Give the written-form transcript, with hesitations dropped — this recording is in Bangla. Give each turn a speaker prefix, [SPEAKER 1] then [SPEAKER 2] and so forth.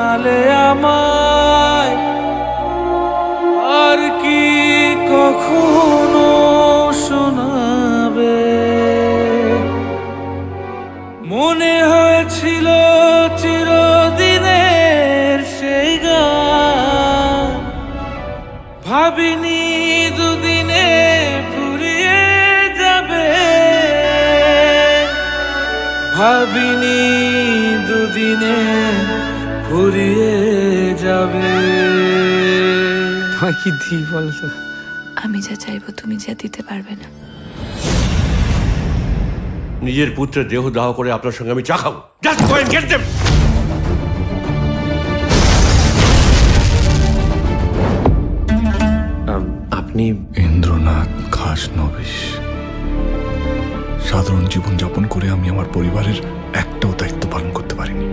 [SPEAKER 1] শোনালে আমায় আর কি কখনো শোনাবে? মনে হয়েছিল চিরদিনের সেই গান, ভাবিনি দুদিনে ফুরিয়ে যাবে, ভাবিনি দুদিনে ফুরিয়ে যাবে।
[SPEAKER 2] তোমায় কি দিই বলতো?
[SPEAKER 3] আমি যা চাইবো তুমি যা দিতে পারবে না।
[SPEAKER 4] নিজের পুত্রের দেহ দাহ করে আপনার সঙ্গে আমি চা খাবো। Just go and get them!
[SPEAKER 2] আপনি
[SPEAKER 5] ইন্দ্রনাথ খাসনবিশ। সাধারণ জীবনযাপন করে আমি আমার পরিবারের একটাও দায়িত্ব পালন করতে পারিনি।